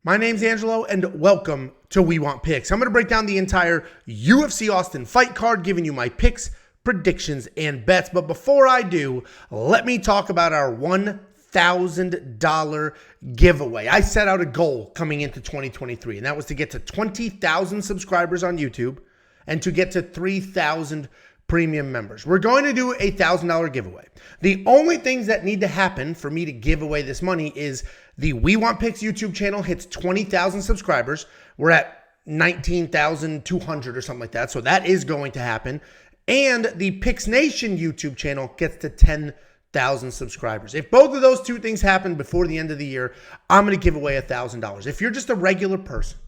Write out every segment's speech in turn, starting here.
My name's Angelo, and welcome to We Want Picks. I'm going to break down the entire UFC Austin fight card, giving you my picks, predictions, and bets. But before I do, let me talk about our $1,000 giveaway. I set out a goal coming into 2023, and that was to get to 20,000 subscribers on YouTube and to get to 3,000 premium members. We're going to do a $1,000 giveaway. The only things that need to happen for me to give away this money is the We Want Picks YouTube channel hits 20,000 subscribers. We're at 19,200 or something like that. So that is going to happen. And the Picks Nation YouTube channel gets to 10,000 subscribers. If both of those two things happen before the end of the year, I'm going to give away $1,000. If you're just a regular person,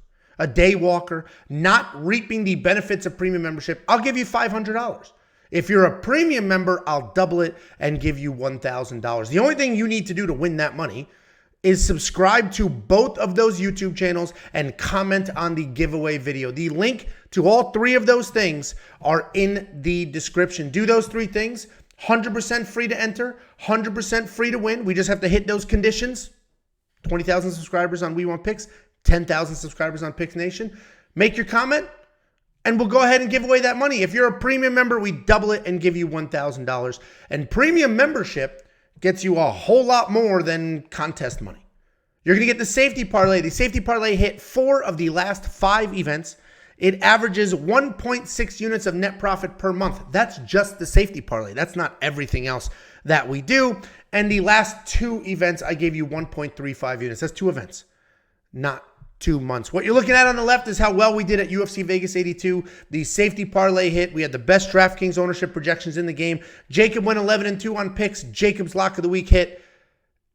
a day walker, not reaping the benefits of premium membership, I'll give you $500. If you're a premium member, I'll double it and give you $1,000. The only thing you need to do to win that money is subscribe to both of those YouTube channels and comment on the giveaway video. The link to all three of those things are in the description. Do those three things. 100% free to enter, 100% free to win. We just have to hit those conditions. 20,000 subscribers on We Want Picks, 10,000 subscribers on Picks Nation. Make your comment, and we'll go ahead and give away that money. If you're a premium member, we double it and give you $1,000. And premium membership gets you a whole lot more than contest money. You're going to get the safety parlay. The safety parlay hit 4 of the last 5 events. It averages 1.6 units of net profit per month. That's just the safety parlay. That's not everything else that we do. And the last 2 events, I gave you 1.35 units. That's 2 events, not 2 months. What you're looking at on the left is how well we did at UFC Vegas 82. The safety parlay hit. We had the best DraftKings ownership projections in the game. Jacob went 11-2 on picks. Jacob's lock of the week hit.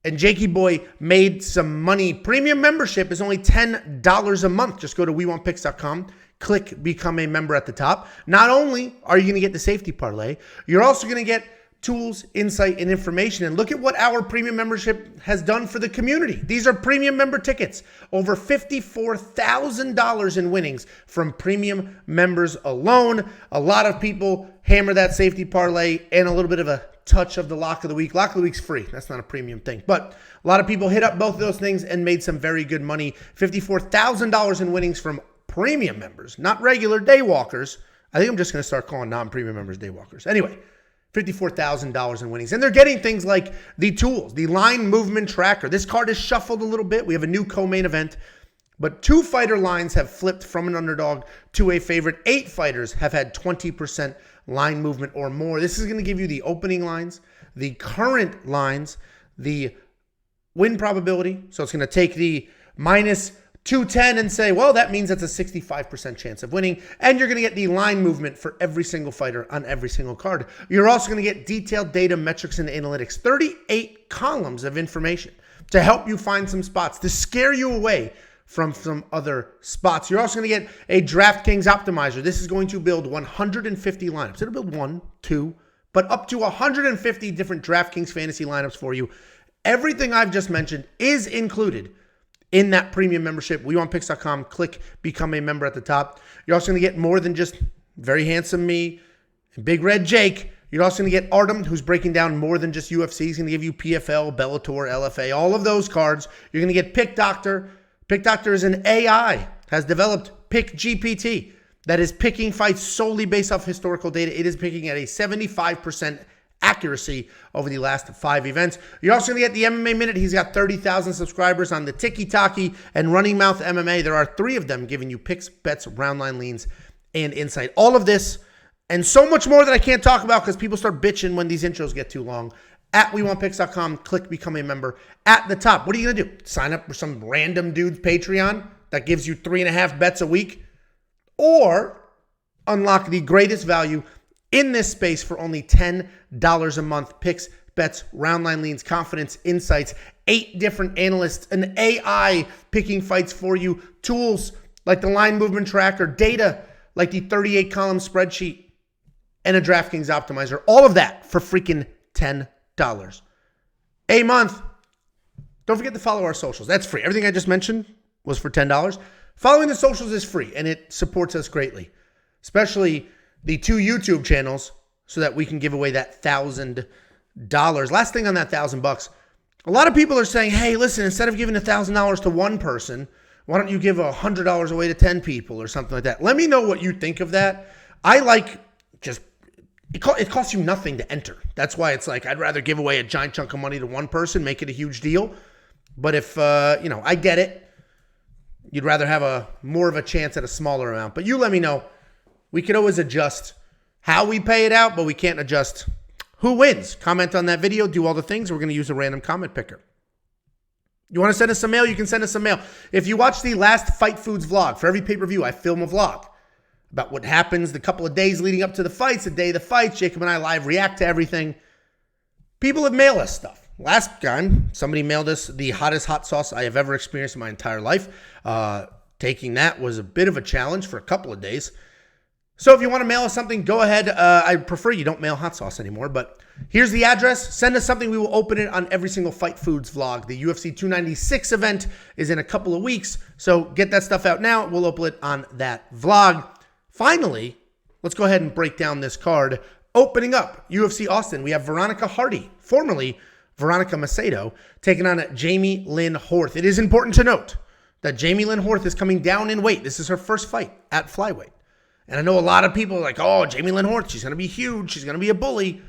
And Jakey Boy made some money. Premium membership is only $10 a month. Just go to WeWantPicks.com. Click Become a Member at the top. Not only are you going to get the safety parlay, you're also going to get tools, insight, and information. And look at what our premium membership has done for the community. These are premium member tickets. Over $54,000 in winnings from premium members alone. A lot of people hammer that safety parlay and a little bit of a touch of the lock of the week. Lock of the week's free. That's not a premium thing. But a lot of people hit up both of those things and made some very good money. $54,000 in winnings from premium members, not regular day walkers. I think I'm just going to start calling non-premium members day walkers. Anyway, $54,000 in winnings. And they're getting things like the tools, the line movement tracker. This card is shuffled a little bit. We have a new co-main event, but 2 fighter lines have flipped from an underdog to a favorite. 8 fighters have had 20% line movement or more. This is going to give you the opening lines, the current lines, the win probability. So it's going to take the minus 210 and say, well, that means that's a 65% chance of winning. And you're going to get the line movement for every single fighter on every single card. You're also going to get detailed data, metrics, and analytics. 38 columns of information to help you find some spots, to scare you away from some other spots. You're also going to get a DraftKings optimizer. This is going to build 150 lineups. It'll build 1, 2, but up to 150 different DraftKings fantasy lineups for you. Everything I've just mentioned is included in that premium membership. WeWantPicks.com. Click Become a Member at the top. You're also going to get more than just very handsome me and Big Red Jake. You're also going to get Artem, who's breaking down more than just UFC. He's going to give you PFL, Bellator, LFA, all of those cards. You're going to get Pick Doctor. Pick Doctor is an AI, has developed Pick GPT that is picking fights solely based off historical data. It is picking at a 75% accuracy over the last 5 events. You're also going to get the MMA Minute. He's got 30,000 subscribers on the Tiki Taki and Running Mouth MMA. There are 3 of them giving you picks, bets, round line leans, and insight. All of this and so much more that I can't talk about because people start bitching when these intros get too long. At WeWantPicks.com, click Become a Member at the top. What are you going to do? Sign up for some random dude's Patreon that gives you 3.5 bets a week? Or unlock the greatest value in this space for only $10 a month. Picks, bets, round line leans, confidence, insights, 8 different analysts, an AI picking fights for you, tools like the line movement tracker, data like the 38 column spreadsheet, and a DraftKings optimizer. All of that for freaking $10 a month. Don't forget to follow our socials. That's free. Everything I just mentioned was for $10. Following the socials is free, and it supports us greatly, especially the 2 YouTube channels, so that we can give away that $1,000. Last thing on that $1,000 bucks. A lot of people are saying, hey, listen, instead of giving $1,000 to one person, Why don't you give $100 away to 10 people or something like that? Let me know what you think of that. I like just, it costs you nothing to enter. That's why it's like, I'd rather give away a giant chunk of money to one person, make it a huge deal. But if, I get it. You'd rather have more of a chance at a smaller amount. But you let me know. We could always adjust how we pay it out, but we can't adjust who wins. Comment on that video. Do all the things. We're going to use a random comment picker. You want to send us some mail? You can send us some mail. If you watch the last Fight Foods vlog, for every pay-per-view, I film a vlog about what happens the couple of days leading up to the fights, the day of the fights. Jacob and I live react to everything. People have mailed us stuff. Last time, somebody mailed us the hottest hot sauce I have ever experienced in my entire life. Taking that was a bit of a challenge for a couple of days. So if you want to mail us something, go ahead. I prefer you don't mail hot sauce anymore, but here's the address. Send us something. We will open it on every single Fight Foods vlog. The UFC 296 event is in a couple of weeks, so get that stuff out now. We'll open it on that vlog. Finally, let's go ahead and break down this card. Opening up, UFC Austin, we have Veronica Hardy, formerly Veronica Macedo, taking on Jamey-Lyn Horth. It is important to note that Jamey-Lyn Horth is coming down in weight. This is her first fight at flyweight. And I know a lot of people are like, oh, Jamey-Lyn Horth, she's going to be huge. She's going to be a bully.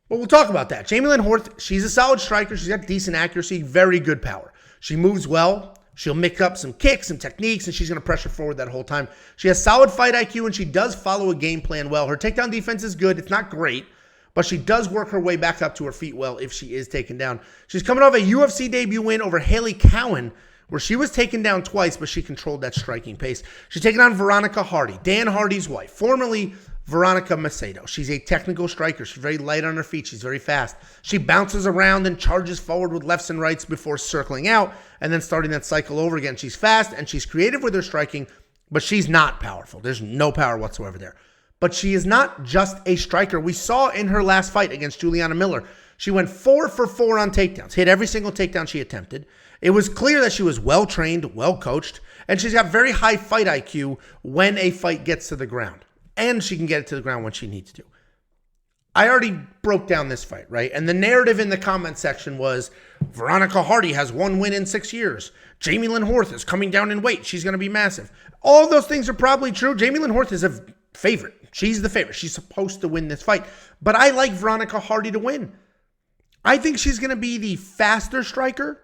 But we'll talk about that. Jamey-Lyn Horth, she's a solid striker. She's got decent accuracy, very good power. She moves well. She'll mix up some kicks, some techniques, and she's going to pressure forward that whole time. She has solid fight IQ, and she does follow a game plan well. Her takedown defense is good. It's not great, but she does work her way back up to her feet well if she is taken down. She's coming off a UFC debut win over Haley Cowan, where she was taken down twice, but she controlled that striking pace. She's taking on Veronica Hardy, Dan Hardy's wife, formerly Veronica Macedo. She's a technical striker. She's very light on her feet. She's very fast. She bounces around and charges forward with lefts and rights before circling out and then starting that cycle over again. She's fast and she's creative with her striking, but she's not powerful. There's no power whatsoever there. But she is not just a striker. We saw in her last fight against Juliana Miller, she went 4 for 4 on takedowns, hit every single takedown she attempted. It was clear that she was well-trained, well-coached, and she's got very high fight IQ when a fight gets to the ground. And she can get it to the ground when she needs to. I already broke down this fight, right? And the narrative in the comment section was, Veronica Hardy has 1 win in 6 years. Jamey-Lyn Horth is coming down in weight. She's going to be massive. All those things are probably true. Jamey-Lyn Horth is a favorite. She's the favorite. She's supposed to win this fight. But I like Veronica Hardy to win. I think she's going to be the faster striker.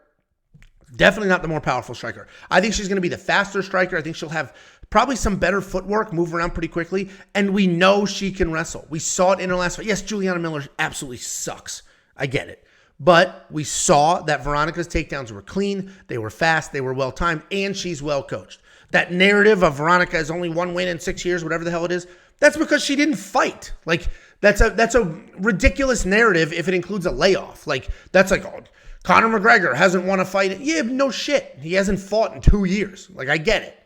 Definitely not the more powerful striker. I think she's going to be the faster striker. I think she'll have probably some better footwork, move around pretty quickly, and we know she can wrestle. We saw it in her last fight. Yes, Juliana Miller absolutely sucks. I get it. But we saw that Veronica's takedowns were clean, they were fast, they were well-timed, and she's well-coached. That narrative of Veronica has only 1 win in 6 years, whatever the hell it is, that's because she didn't fight. Like, that's a ridiculous narrative if it includes a layoff. Like, that's like, oh, Conor McGregor hasn't won a fight. Yeah, no shit. He hasn't fought in 2 years. Like, I get it.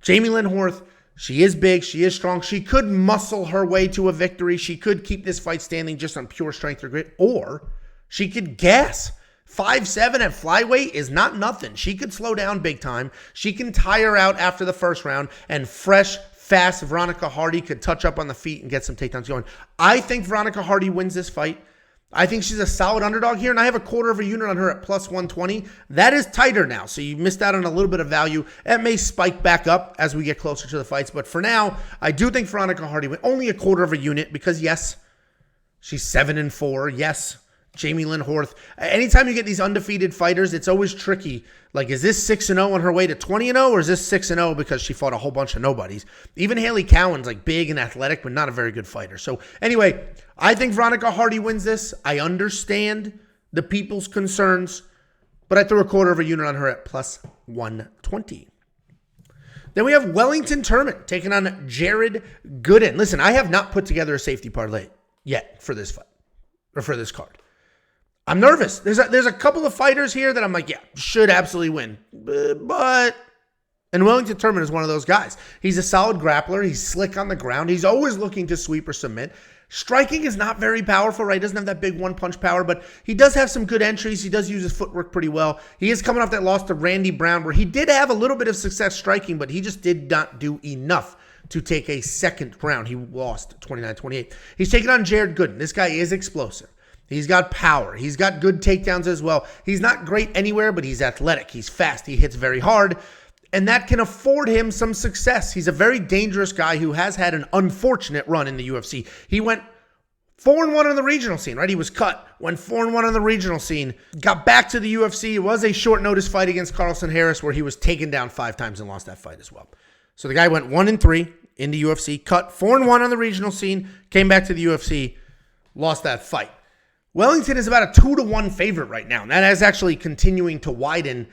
Jamey-Lyn Horth, she is big. She is strong. She could muscle her way to a victory. She could keep this fight standing just on pure strength or grit. Or she could gas. 5'7" at flyweight is not nothing. She could slow down big time. She can tire out after the first round. And fresh, fast Veronica Hardy could touch up on the feet and get some takedowns going. I think Veronica Hardy wins this fight. I think she's a solid underdog here, and I have a quarter of a unit on her at plus 120. That is tighter now, so you missed out on a little bit of value. It may spike back up as we get closer to the fights, but for now, I do think Veronica Hardy wins. Only a quarter of a unit because, yes, she's 7-4. Yes, Jamey-Lyn Horth. Anytime you get these undefeated fighters, it's always tricky. Like, is this 6-0 on her way to 20-0, or is this 6-0 because she fought a whole bunch of nobodies? Even Haley Cowan's like big and athletic, but not a very good fighter. So anyway, I think Veronica Hardy wins this. I understand the people's concerns, but I threw a quarter of a unit on her at plus 120. Then we have Wellington Turman taking on Jared Gooden. Listen, I have not put together a safety parlay yet for this fight, or for this card. I'm nervous. There's a couple of fighters here that I'm like, yeah, should absolutely win. And Wellington Turman is one of those guys. He's a solid grappler. He's slick on the ground. He's always looking to sweep or submit. Striking is not very powerful, right? He doesn't have that big one-punch power, but he does have some good entries. He does use his footwork pretty well. He is coming off that loss to Randy Brown, where he did have a little bit of success striking, but he just did not do enough to take a second round. He lost 29-28. He's taking on Jared Gooden. This guy is explosive. He's got power. He's got good takedowns as well. He's not great anywhere, but he's athletic. He's fast. He hits very hard. And that can afford him some success. He's a very dangerous guy who has had an unfortunate run in the UFC. He went 4-1 on the regional scene, right? He was cut, went 4-1 on the regional scene, got back to the UFC. It was a short notice fight against Carlson Harris where he was taken down 5 times and lost that fight as well. So the guy went 1-3 in the UFC, cut 4-1 on the regional scene, came back to the UFC, lost that fight. Wellington is about a 2-1 favorite right now, and that is actually continuing to widen.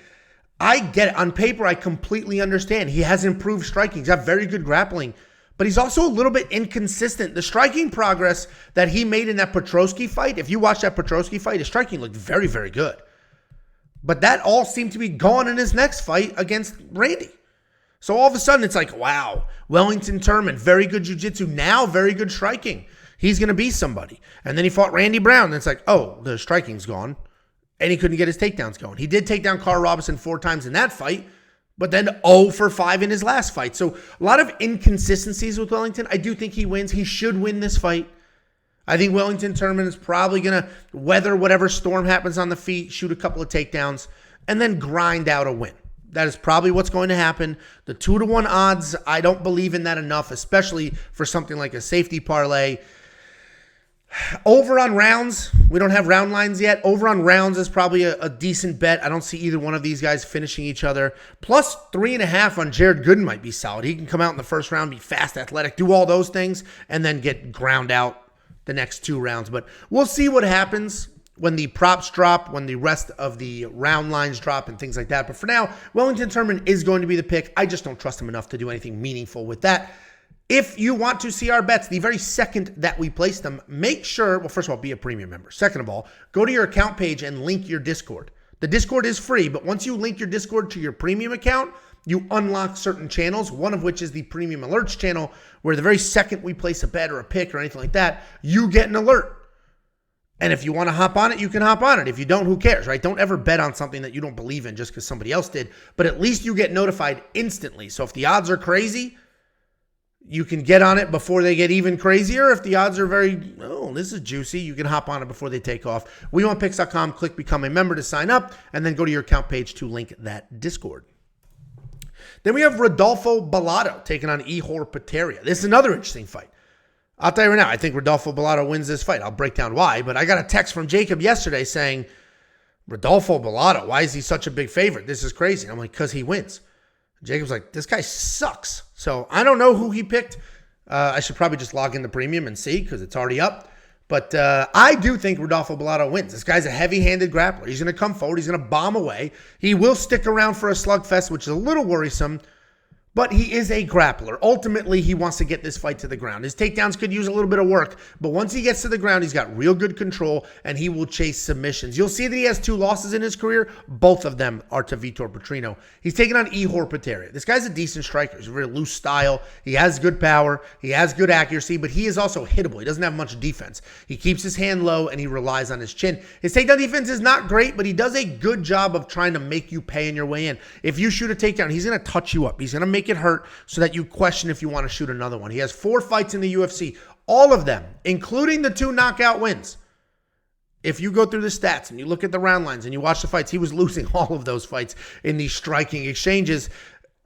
I get it. On paper, I completely understand. He has improved striking. He's got very good grappling, but he's also a little bit inconsistent. The striking progress that he made in that Petrosky fight, if you watch that Petrosky fight, his striking looked very, very good. But that all seemed to be gone in his next fight against Randy. So all of a sudden, it's like, wow, Wellington Turman, very good jiu-jitsu, now very good striking. He's going to be somebody. And then he fought Randy Brown, and it's like, oh, the striking's gone. And he couldn't get his takedowns going. He did take down Carl Robinson 4 times in that fight, but then 0 for 5 in his last fight. So a lot of inconsistencies with Wellington. I do think he wins. He should win this fight. I think Wellington Turman is probably going to weather whatever storm happens on the feet, shoot a couple of takedowns, and then grind out a win. That is probably what's going to happen. The 2-1 odds, I don't believe in that enough, especially for something like a safety parlay. Over on rounds, we don't have round lines yet. Over on rounds is probably a decent bet. I don't see either one of these guys finishing each other. Plus 3.5 on Jared Gooden might be solid. He can come out in the first round, be fast, athletic, do all those things, and then get ground out the next 2 rounds. But we'll see what happens when the props drop, when the rest of the round lines drop and things like that. But for now, Wellington Turman is going to be the pick. I just don't trust him enough to do anything meaningful with that. If you want to see our bets the very second that we place them, make sure, well, first of all, be a premium member. Second of all, go to your account page and link your Discord. The Discord is free, but once you link your Discord to your premium account, you unlock certain channels, one of which is the Premium Alerts channel, where the very second we place a bet or a pick or anything like that, you get an alert. And if you want to hop on it, you can hop on it. If you don't, who cares, right? Don't ever bet on something that you don't believe in just because somebody else did, but at least you get notified instantly. So if the odds are crazy, you can get on it before they get even crazier. If the odds are very, oh, this is juicy, you can hop on it before they take off. WeWantPicks.com, click Become a Member to sign up, and then go to your account page to link that Discord. Then we have Rodolfo Bellato taking on Ihor Potieria. This is another interesting fight. I'll tell you right now, I think Rodolfo Bellato wins this fight. I'll break down why, but I got a text from Jacob yesterday saying, Rodolfo Bellato, why is he such a big favorite? This is crazy. I'm like, because he wins. Jacob's like, this guy sucks. So I don't know who he picked. I should probably just log in the premium and see because it's already up. But I do think Rodolfo Bellato wins. This guy's a heavy-handed grappler. He's going to come forward. He's going to bomb away. He will stick around for a slugfest, which is a little worrisome. But he is a grappler. Ultimately, he wants to get this fight to the ground. His takedowns could use a little bit of work, but once he gets to the ground, he's got real good control, and he will chase submissions. You'll see that he has 2 losses in his career. Both of them are to Vitor Petrino. He's taking on Ihor Potieria. This guy's a decent striker. He's a very loose style. He has good power. He has good accuracy, but he is also hittable. He doesn't have much defense. He keeps his hand low, and he relies on his chin. His takedown defense is not great, but he does a good job of trying to make you pay in your way in. If you shoot a takedown, he's going to touch you up. He's going to make it hurt so that you question if you want to shoot another one. He has 4 fights in the UFC, all of them, including the 2 knockout wins. If you go through the stats and you look at the round lines and you watch the fights, he was losing all of those fights in these striking exchanges.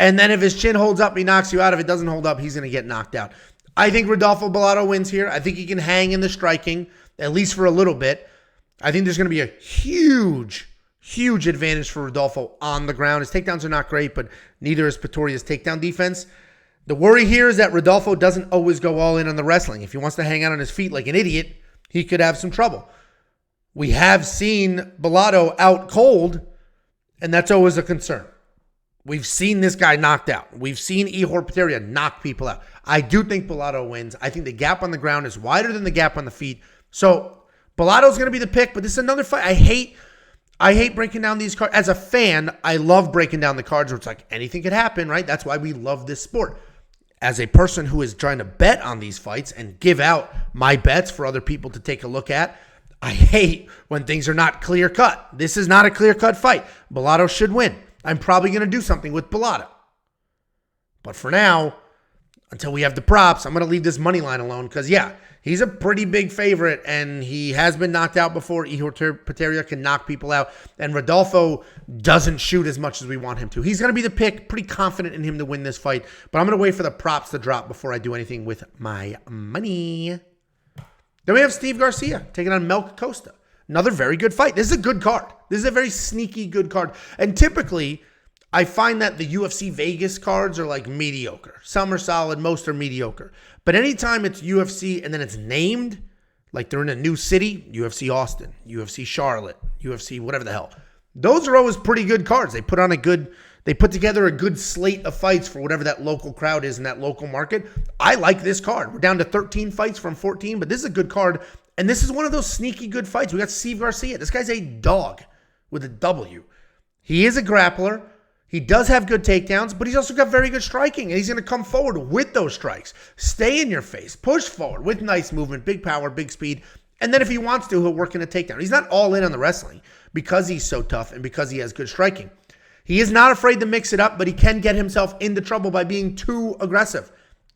And then if his chin holds up, he knocks you out. If it doesn't hold up, he's going to get knocked out. I think Rodolfo Bellato wins here. I think he can hang in the striking, at least for a little bit. I think there's going to be a huge advantage for Rodolfo on the ground. His takedowns are not great, but neither is Potiere's takedown defense. The worry here is that Rodolfo doesn't always go all in on the wrestling. If he wants to hang out on his feet like an idiot, he could have some trouble. We have seen Bellato out cold, and that's always a concern. We've seen this guy knocked out. We've seen Ihor Potieria knock people out. I do think Bellato wins. I think the gap on the ground is wider than the gap on the feet. So Bellato's going to be the pick, but this is another fight. I hate breaking down these cards. As a fan, I love breaking down the cards where it's like anything could happen, right? That's why we love this sport. As a person who is trying to bet on these fights and give out my bets for other people to take a look at, I hate when things are not clear-cut. This is not a clear-cut fight. Bellato should win. I'm probably going to do something with Bellato. But for now, until we have the props, I'm going to leave this money line alone because, yeah, He's a pretty big favorite, and he has been knocked out before. Ihor Potieria can knock people out, and Rodolfo doesn't shoot as much as we want him to. He's going to be the pick. Pretty confident in him to win this fight, but I'm going to wait for the props to drop before I do anything with my money. Then we have Steve Garcia taking on Costa. Another very good fight. This is a good card. This is a very sneaky good card. And typically, I find that the UFC Vegas cards are like mediocre. Some are solid, most are mediocre. But anytime it's UFC and then it's named, like they're in a new city, UFC Austin, UFC Charlotte, UFC whatever the hell, those are always pretty good cards. They put together a good slate of fights for whatever that local crowd is in that local market. I like this card. We're down to 13 fights from 14, but this is a good card. And this is one of those sneaky good fights. We got Steve Garcia. This guy's a dog with a W. He is a grappler. He does have good takedowns, but he's also got very good striking, and he's going to come forward with those strikes. Stay in your face. Push forward with nice movement, big power, big speed. And then if he wants to, he'll work in a takedown. He's not all in on the wrestling because he's so tough and because he has good striking. He is not afraid to mix it up, but he can get himself into trouble by being too aggressive.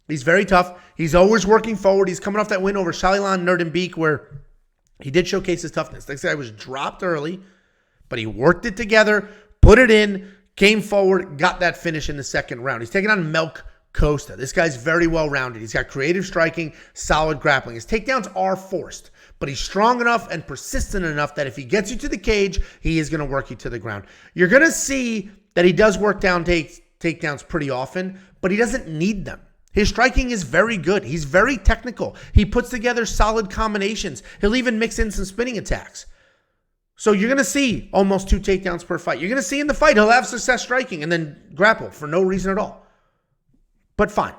He's very tough. He's always working forward. He's coming off that win over Shalilan Nerdenbeek where he did showcase his toughness. This guy was dropped early, but he worked it together, put it in, came forward, got that finish in the second round. He's taking on Costa. This guy's very well-rounded. He's got creative striking, solid grappling. His takedowns are forced, but he's strong enough and persistent enough that if he gets you to the cage, he is going to work you to the ground. You're going to see that he does work down takedowns pretty often, but he doesn't need them. His striking is very good. He's very technical. He puts together solid combinations. He'll even mix in some spinning attacks. So you're going to see almost 2 takedowns per fight. You're going to see in the fight, he'll have success striking and then grapple for no reason at all. But fine.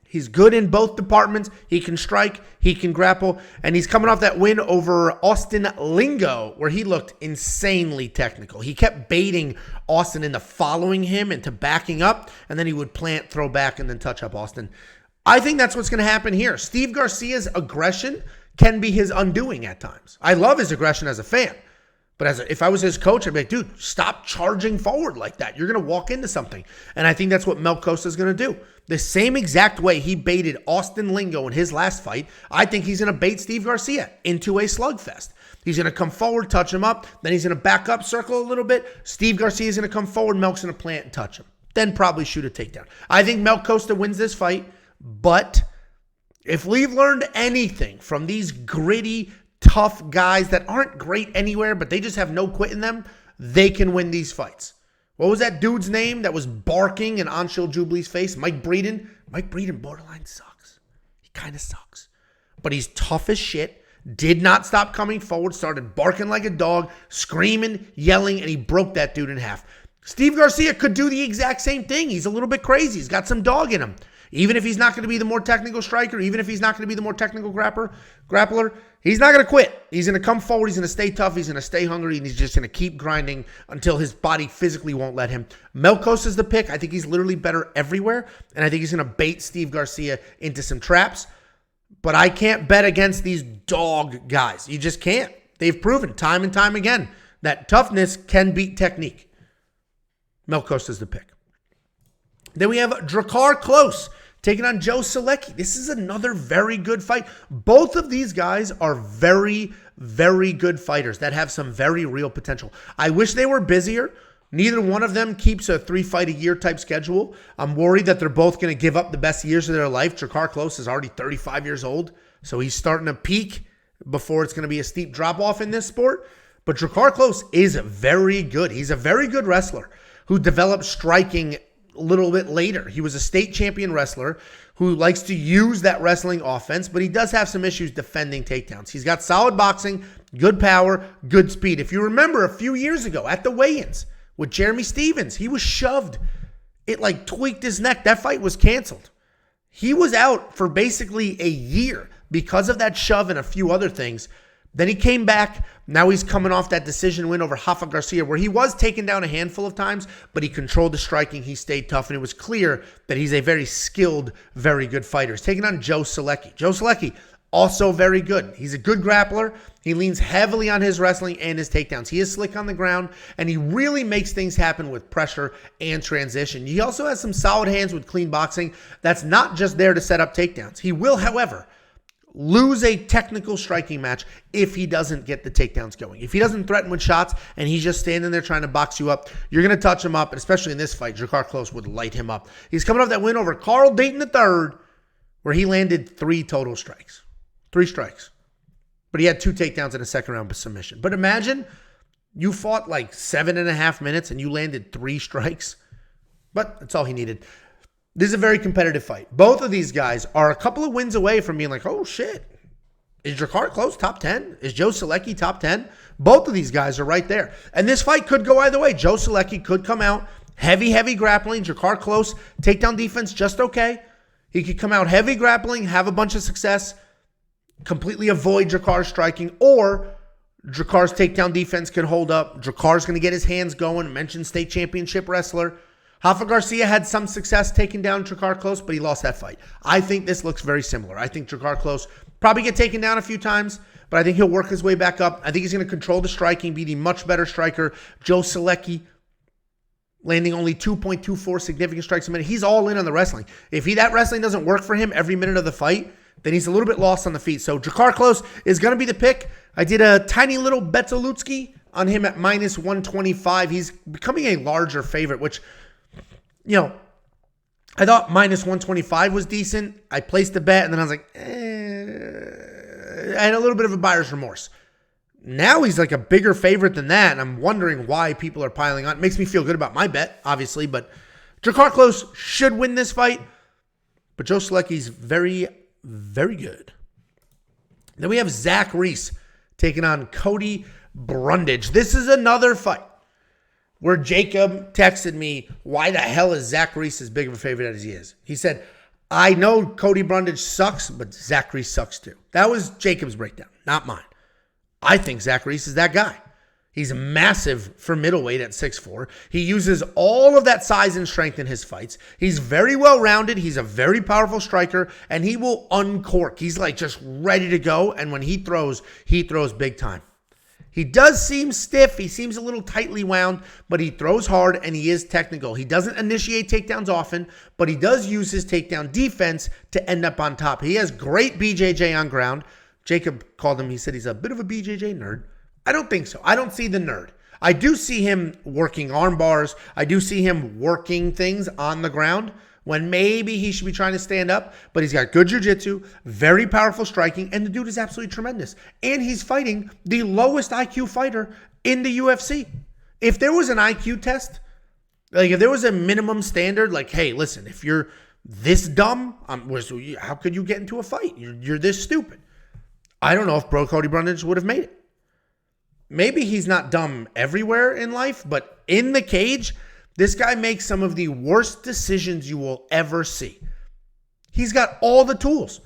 He's good in both departments. He can strike, he can grapple, and he's coming off that win over Austin Lingo where he looked insanely technical. He kept baiting Austin into following him, into backing up, and then he would plant, throw back, and then touch up Austin. I think that's what's going to happen here. Steve Garcia's aggression can be his undoing at times. I love his aggression as a fan. But if I was his coach, I'd be like, dude, stop charging forward like that. You're going to walk into something. And I think that's what Costa is going to do. The same exact way he baited Austin Lingo in his last fight, I think he's going to bait Steve Garcia into a slugfest. He's going to come forward, touch him up. Then he's going to back up, circle a little bit. Steve Garcia is going to come forward. Melk's going to plant and touch him. Then probably shoot a takedown. I think Costa wins this fight. But if we've learned anything from these gritty, tough guys that aren't great anywhere, but they just have no quit in them, they can win these fights. What was that dude's name that was barking in Anshul Jubilee's face? Mike Breeden. Mike Breeden borderline sucks. He kind of sucks. But he's tough as shit. Did not stop coming forward. Started barking like a dog, screaming, yelling, and he broke that dude in half. Steve Garcia could do the exact same thing. He's a little bit crazy. He's got some dog in him. Even if he's not going to be the more technical striker, even if he's not going to be the more technical grappler, he's not going to quit. He's going to come forward. He's going to stay tough. He's going to stay hungry, and he's just going to keep grinding until his body physically won't let him. Costa's the pick. I think he's literally better everywhere, and I think he's going to bait Steve Garcia into some traps. But I can't bet against these dog guys. You just can't. They've proven time and time again that toughness can beat technique. Costa's the pick. Then we have Drakkar Klose taking on Joe Solecki. This is another very good fight. Both of these guys are very, very good fighters that have some very real potential. I wish they were busier. Neither one of them keeps a 3-fight-a-year type schedule. I'm worried that they're both going to give up the best years of their life. Drakkar Klose is already 35 years old, so he's starting to peak before it's going to be a steep drop-off in this sport. But Drakkar Klose is very good. He's a very good wrestler who developed striking a little bit later. He was a state champion wrestler who likes to use that wrestling offense, but he does have some issues defending takedowns. He's got solid boxing, good power, good speed. If you remember a few years ago at the weigh-ins with Jeremy Stevens, he was shoved. It like tweaked his neck. That fight was canceled. He was out for basically a year because of that shove and a few other things. Then he came back. Now he's coming off that decision win over Rafa Garcia, where he was taken down a handful of times, but he controlled the striking. He stayed tough, and it was clear that he's a very skilled, very good fighter. He's taking on Joe Solecki. Joe Solecki, also very good. He's a good grappler. He leans heavily on his wrestling and his takedowns. He is slick on the ground, and he really makes things happen with pressure and transition. He also has some solid hands with clean boxing. That's not just there to set up takedowns. He will, however, lose a technical striking match if he doesn't get the takedowns going. If he doesn't threaten with shots and he's just standing there trying to box you up, you're going to touch him up, and especially in this fight, Drakkar Klose would light him up. He's coming off that win over Carl Dayton III, where he landed 3 total strikes. 3 strikes. But he had 2 takedowns in a second round submission. But imagine you fought like 7.5 minutes and you landed 3 strikes. But that's all he needed. This is a very competitive fight. Both of these guys are a couple of wins away from being like, oh shit. Is Drakkar Klose top 10? Is Joe Solecki top 10? Both of these guys are right there. And this fight could go either way. Joe Solecki could come out heavy grappling. Drakkar Klose, takedown defense, just okay. He could come out heavy grappling, have a bunch of success, completely avoid Drakkar's striking, or Drakkar's takedown defense can hold up. Drakkar's going to get his hands going. Mentioned state championship wrestler. Rafa Garcia had some success taking down Drakkar Klose, but he lost that fight. I think this looks very similar. I think Drakkar Klose probably get taken down a few times, but I think he'll work his way back up. I think he's going to control the striking, be the much better striker. Joe Solecki landing only 2.24 significant strikes a minute. He's all in on the wrestling. If that wrestling doesn't work for him every minute of the fight, then he's a little bit lost on the feet. So Drakkar Klose is going to be the pick. I did a tiny little Betzalutsky on him at minus 125. He's becoming a larger favorite, which, you know, I thought minus 125 was decent. I placed the bet, and then I was like, I had a little bit of a buyer's remorse. Now he's like a bigger favorite than that, and I'm wondering why people are piling on. It makes me feel good about my bet, obviously, but Drakkar Klose should win this fight, but Joe Solecki's very, very good. Then we have Zach Reese taking on Cody Brundage. This is another fight where Jacob texted me, why the hell is Zach Reese as big of a favorite as he is? He said, I know Cody Brundage sucks, but Zach Reese sucks too. That was Jacob's breakdown, not mine. I think Zach Reese is that guy. He's massive for middleweight at 6'4". He uses all of that size and strength in his fights. He's very well-rounded. He's a very powerful striker, and he will uncork. He's like just ready to go, and when he throws big time. He does seem stiff. He seems a little tightly wound, but he throws hard and he is technical. He doesn't initiate takedowns often, but he does use his takedown defense to end up on top. He has great BJJ on ground. Jacob called him, he said he's a bit of a BJJ nerd. I don't think so. I don't see the nerd. I do see him working arm bars. I do see him working things on the ground when maybe he should be trying to stand up, but he's got good jiu-jitsu, very powerful striking, and the dude is absolutely tremendous. And he's fighting the lowest IQ fighter in the UFC. If there was an IQ test, like if there was a minimum standard, like, hey, listen, if you're this dumb, how could you get into a fight? You're this stupid. I don't know if Cody Brundage would have made it. Maybe he's not dumb everywhere in life, but in the cage, this guy makes some of the worst decisions you will ever see. He's got all the tools.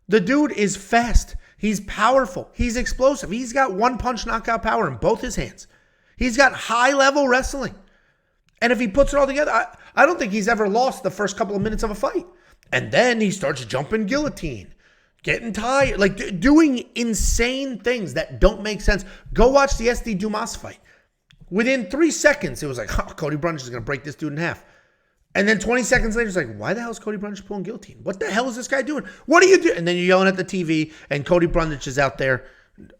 The dude is fast. He's powerful. He's explosive. He's got one-punch knockout power in both his hands. He's got high-level wrestling. And if he puts it all together, I don't think he's ever lost the first couple of minutes of a fight. And then he starts jumping guillotine, getting tired, like doing insane things that don't make sense. Go watch the SD Dumas fight. Within 3 seconds, it was like, Cody Brundage is going to break this dude in half. And then 20 seconds later, it's like, why the hell is Cody Brundage pulling guillotine? What the hell is this guy doing? What are you doing? And then you're yelling at the TV, and Cody Brundage is out there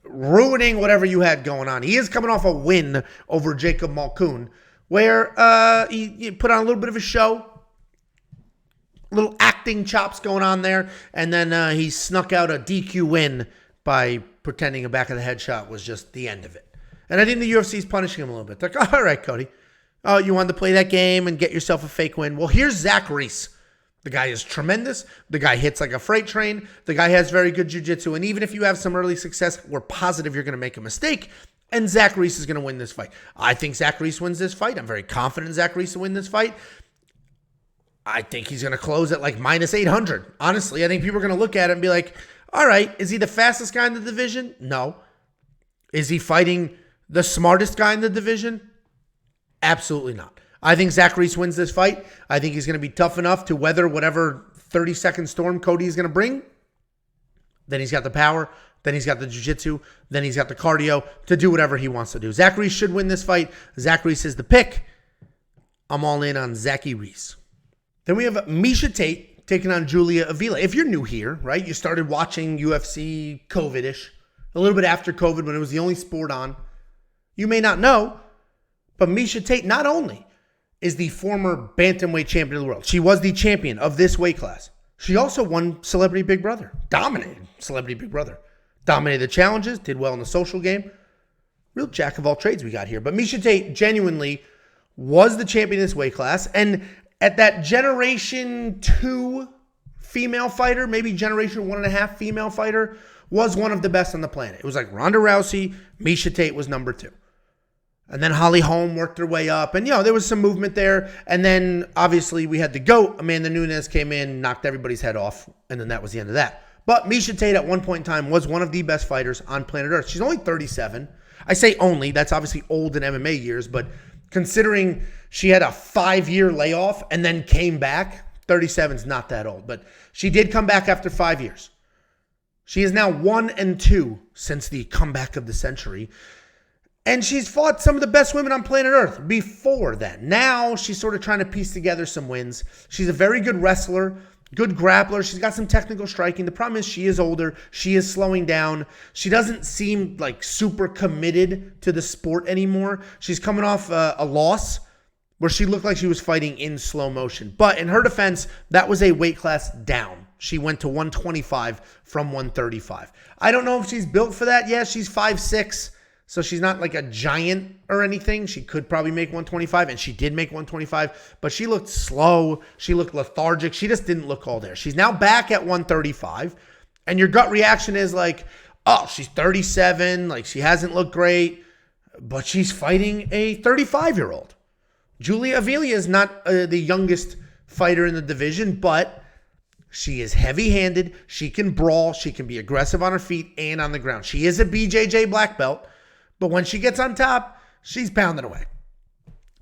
ruining whatever you had going on. He is coming off a win over Jacob Malkoun, where he put on a little bit of a show, little acting chops going on there, and then he snuck out a DQ win by pretending a back of the head shot was just the end of it. And I think the UFC is punishing him a little bit. They're like, all right, Cody. Oh, you wanted to play that game and get yourself a fake win. Well, here's Zach Reese. The guy is tremendous. The guy hits like a freight train. The guy has very good jiu-jitsu. And even if you have some early success, we're positive you're going to make a mistake. And Zach Reese is going to win this fight. I think Zach Reese wins this fight. I'm very confident Zach Reese will win this fight. I think he's going to close at like minus 800. Honestly, I think people are going to look at it and be like, all right, is he the fastest guy in the division? No. Is he fighting the smartest guy in the division? Absolutely not. I think Zach Reese wins this fight. I think he's going to be tough enough to weather whatever 30-second storm Cody is going to bring. Then he's got the power. Then he's got the jiu-jitsu. Then he's got the cardio to do whatever he wants to do. Zach Reese should win this fight. Zach Reese is the pick. I'm all in on Zachy Reese. Then we have Miesha Tate taking on Julia Avila. If you're new here, right, you started watching UFC COVID-ish, a little bit after COVID when it was the only sport on. You may not know, but Miesha Tate not only is the former bantamweight champion of the world, she was the champion of this weight class. She also won Celebrity Big Brother, dominated Celebrity Big Brother, dominated the challenges, did well in the social game. Real jack of all trades we got here. But Miesha Tate genuinely was the champion of this weight class. And at that Generation 2 female fighter, maybe Generation 1.5 female fighter, was one of the best on the planet. It was like Ronda Rousey, Miesha Tate was number 2. And then Holly Holm worked her way up. And, there was some movement there. And then, obviously, we had the GOAT. Amanda Nunes came in, knocked everybody's head off. And then that was the end of that. But Miesha Tate at one point in time was one of the best fighters on planet Earth. She's only 37. I say only. That's obviously old in MMA years. But considering she had a 5-year layoff and then came back, 37 is not that old. But she did come back after 5 years. She is now 1-2 since the comeback of the century. And she's fought some of the best women on planet Earth before then. Now she's sort of trying to piece together some wins. She's a very good wrestler, good grappler. She's got some technical striking. The problem is she is older. She is slowing down. She doesn't seem like super committed to the sport anymore. She's coming off a loss where she looked like she was fighting in slow motion. But in her defense, that was a weight class down. She went to 125 from 135. I don't know if she's built for that. Yeah, she's 5'6". So she's not like a giant or anything. She could probably make 125, and she did make 125, but she looked slow. She looked lethargic. She just didn't look all there. She's now back at 135, and your gut reaction is like, oh, she's 37, like she hasn't looked great, but she's fighting a 35-year-old. Julia Avila is not the youngest fighter in the division, but she is heavy-handed. She can brawl. She can be aggressive on her feet and on the ground. She is a BJJ black belt. But when she gets on top, she's pounding away.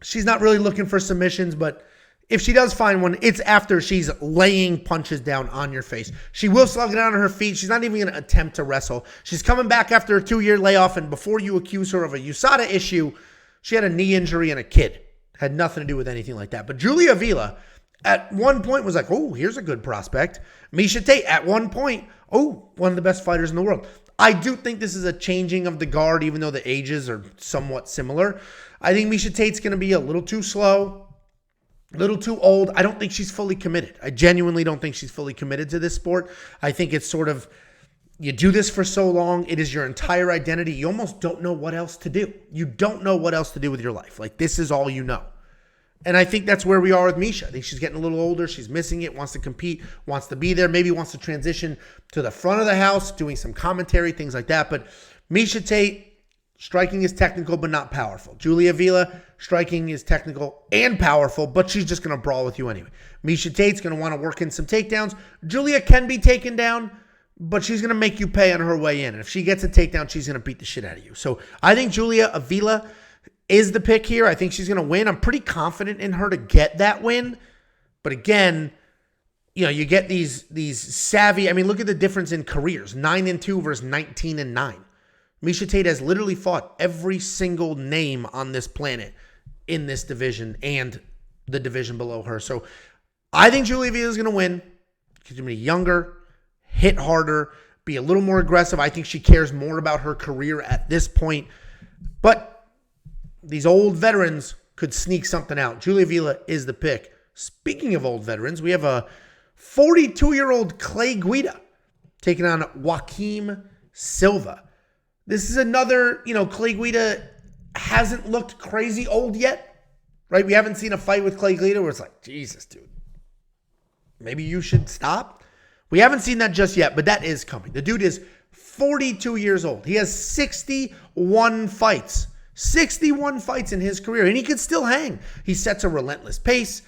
She's not really looking for submissions, but if she does find one, it's after she's laying punches down on your face. She will slug it down on her feet. She's not even going to attempt to wrestle. She's coming back after a 2-year layoff, and before you accuse her of a USADA issue, she had a knee injury and a kid. Had nothing to do with anything like that. But Julia Avila, at one point, was like, oh, here's a good prospect. Miesha Tate, at one point, oh, one of the best fighters in the world. I do think this is a changing of the guard, even though the ages are somewhat similar. I think Miesha Tate's going to be a little too slow, a little too old. I don't think she's fully committed. I genuinely don't think she's fully committed to this sport. I think it's sort of, you do this for so long, it is your entire identity. You almost don't know what else to do. You don't know what else to do with your life. Like, this is all you know. And I think that's where we are with Miesha. I think she's getting a little older. She's missing it, wants to compete, wants to be there, maybe wants to transition to the front of the house, doing some commentary, things like that. But Miesha Tate, striking is technical but not powerful. Julia Avila, striking is technical and powerful, but she's just going to brawl with you anyway. Miesha Tate's going to want to work in some takedowns. Julia can be taken down, but she's going to make you pay on her way in. And if she gets a takedown, she's going to beat the shit out of you. So I think Julia Avila is the pick here. I think she's going to win. I'm pretty confident in her to get that win. But again, you get these savvy. I mean, look at the difference in careers. 9-2 versus 19-9. Miesha Tate has literally fought every single name on this planet in this division and the division below her. So I think Julia Avila is going to win. She's going to be younger, hit harder, be a little more aggressive. I think she cares more about her career at this point. But these old veterans could sneak something out. Julia Avila is the pick. Speaking of old veterans, we have a 42-year-old Clay Guida taking on Joaquim Silva. This is another, Clay Guida hasn't looked crazy old yet, right? We haven't seen a fight with Clay Guida where it's like, Jesus, dude, maybe you should stop. We haven't seen that just yet, but that is coming. The dude is 42 years old. He has 61 fights. 61 fights in his career, and he could still hang. He sets a relentless pace.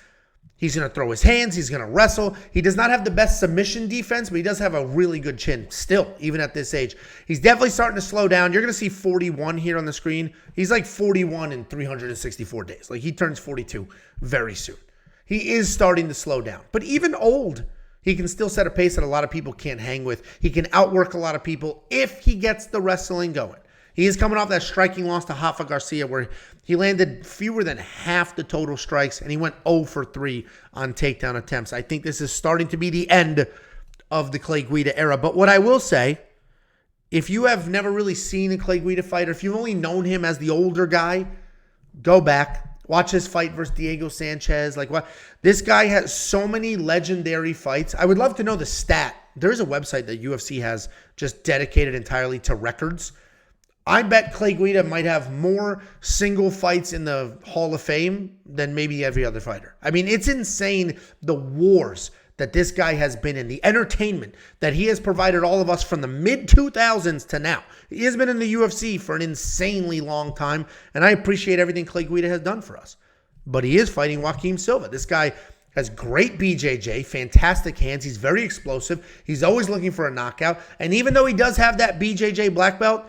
He's going to throw his hands. He's going to wrestle. He does not have the best submission defense, but he does have a really good chin still, even at this age. He's definitely starting to slow down. You're going to see 41 here on the screen. He's like 41 in 364 days. Like, he turns 42 very soon. He is starting to slow down. But even old, he can still set a pace that a lot of people can't hang with. He can outwork a lot of people if he gets the wrestling going. He is coming off that striking loss to Rafa Garcia where he landed fewer than half the total strikes and he went 0 for 3 on takedown attempts. I think this is starting to be the end of the Clay Guida era. But what I will say, if you have never really seen a Clay Guida fight, or if you've only known him as the older guy, go back, watch his fight versus Diego Sanchez. Like, what? This guy has so many legendary fights. I would love to know the stat. There's a website that UFC has just dedicated entirely to records. I bet Clay Guida might have more single fights in the Hall of Fame than maybe every other fighter. I mean, it's insane the wars that this guy has been in, the entertainment that he has provided all of us from the mid-2000s to now. He has been in the UFC for an insanely long time, and I appreciate everything Clay Guida has done for us. But he is fighting Joaquim Silva. This guy has great BJJ, fantastic hands. He's very explosive. He's always looking for a knockout. And even though he does have that BJJ black belt,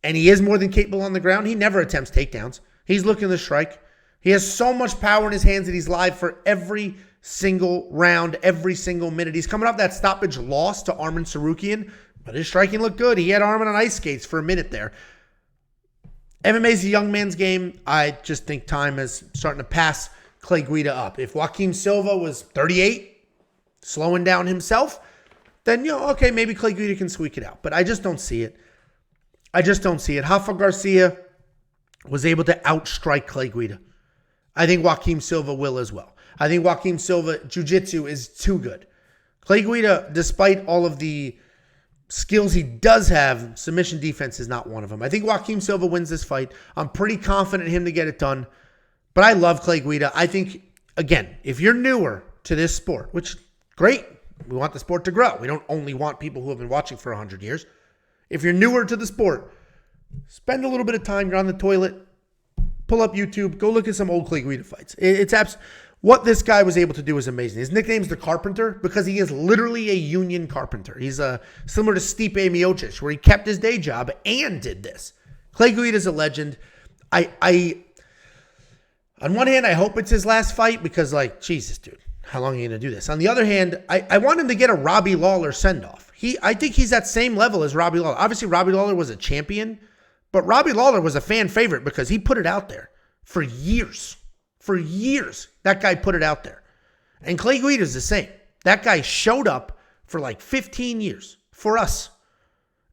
and he is more than capable on the ground, he never attempts takedowns. He's looking to strike. He has so much power in his hands that he's live for every single round, every single minute. He's coming off that stoppage loss to Arman Tsarukyan, but his striking looked good. He had Arman on ice skates for a minute there. MMA's a young man's game. I just think time is starting to pass Clay Guida up. If Joaquim Silva was 38, slowing down himself, then, okay, maybe Clay Guida can squeak it out. But I just don't see it. Rafa Garcia was able to outstrike Clay Guida. I think Joaquim Silva will as well. I think Joaquim Silva, jiu-jitsu is too good. Clay Guida, despite all of the skills he does have, submission defense is not one of them. I think Joaquim Silva wins this fight. I'm pretty confident in him to get it done. But I love Clay Guida. I think, again, if you're newer to this sport, which, great, we want the sport to grow. We don't only want people who have been watching for 100 years. If you're newer to the sport, spend a little bit of time. You're on the toilet, pull up YouTube, go look at some old Clay Guida fights. What this guy was able to do is amazing. His nickname's the Carpenter because he is literally a union carpenter. He's similar to Stipe Miocic, where he kept his day job and did this. Clay Guida is a legend. On one hand, I hope it's his last fight because, Jesus, dude, how long are you going to do this? On the other hand, I want him to get a Robbie Lawler send-off. I think he's at same level as Robbie Lawler. Obviously, Robbie Lawler was a champion, but Robbie Lawler was a fan favorite because he put it out there for years. For years, that guy put it out there. And Clay Guida is the same. That guy showed up for 15 years for us.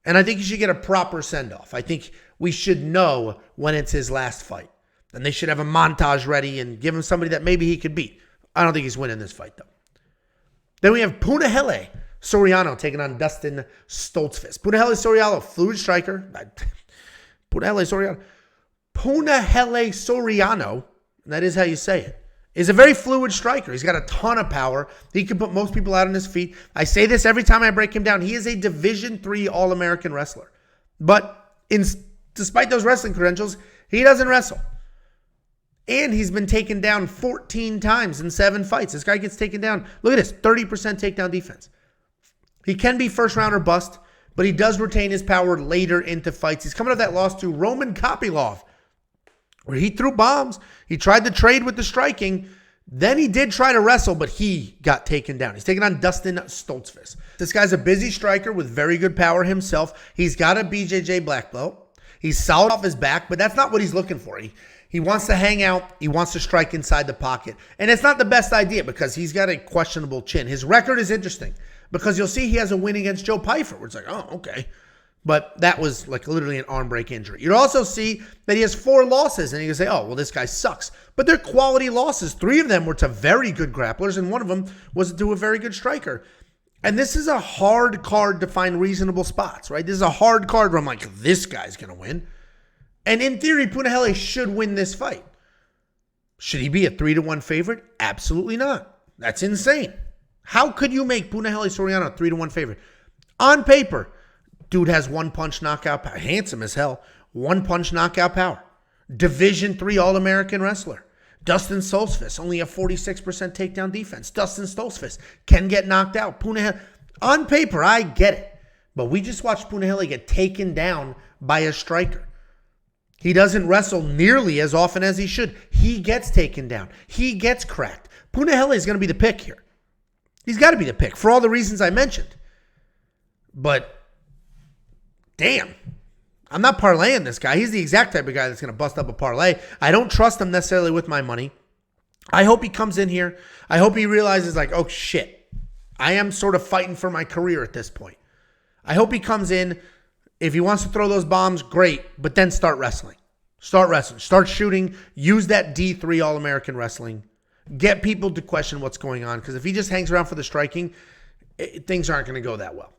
And I think he should get a proper send-off. I think we should know when it's his last fight. And they should have a montage ready and give him somebody that maybe he could beat. I don't think he's winning this fight, though. Then we have Punahele Soriano taking on Dustin Stoltzfus. Punahele Soriano, fluid striker. Punahele Soriano, that is how you say it, is a very fluid striker. He's got a ton of power. He can put most people out on his feet. I say this every time I break him down. He is a Division III All-American wrestler. But despite those wrestling credentials, he doesn't wrestle. And he's been taken down 14 times in 7 fights. This guy gets taken down. Look at this, 30% takedown defense. He can be first round or bust, but he does retain his power later into fights. He's coming off that loss to Roman Kopylov, where he threw bombs. He tried to trade with the striking. Then he did try to wrestle, but he got taken down. He's taking on Dustin Stoltzfus. This guy's a busy striker with very good power himself. He's got a BJJ black belt. He's solid off his back, but that's not what he's looking for. He wants to hang out. He wants to strike inside the pocket. And it's not the best idea because he's got a questionable chin. His record is interesting because you'll see he has a win against Joe Pyfer, where it's oh, okay. But that was literally an arm break injury. You'll also see that he has 4 losses, and you can say, oh, well, this guy sucks. But they're quality losses. 3 of them were to very good grapplers, and one of them was to a very good striker. And this is a hard card to find reasonable spots, right? This is a hard card where I'm this guy's going to win. And in theory, Punahele should win this fight. Should he be a 3-1 favorite? Absolutely not. That's insane. How could you make Punahele Soriano a 3-1 favorite? On paper, dude has one-punch knockout power. Handsome as hell. One-punch knockout power. Division III All-American wrestler. Dustin Stoltzfus, only a 46% takedown defense. Dustin Stoltzfus can get knocked out. Punahele, on paper, I get it. But we just watched Punahele get taken down by a striker. He doesn't wrestle nearly as often as he should. He gets taken down. He gets cracked. Punahele is going to be the pick here. He's got to be the pick for all the reasons I mentioned. But, damn, I'm not parlaying this guy. He's the exact type of guy that's going to bust up a parlay. I don't trust him necessarily with my money. I hope he comes in here. I hope he realizes like, oh shit, I am sort of fighting for my career at this point. I hope he comes in. If he wants to throw those bombs, great, but then start wrestling. Start wrestling. Start shooting. Use that D3 All-American Wrestling. Get people to question what's going on, because if he just hangs around for the striking, things aren't going to go that well.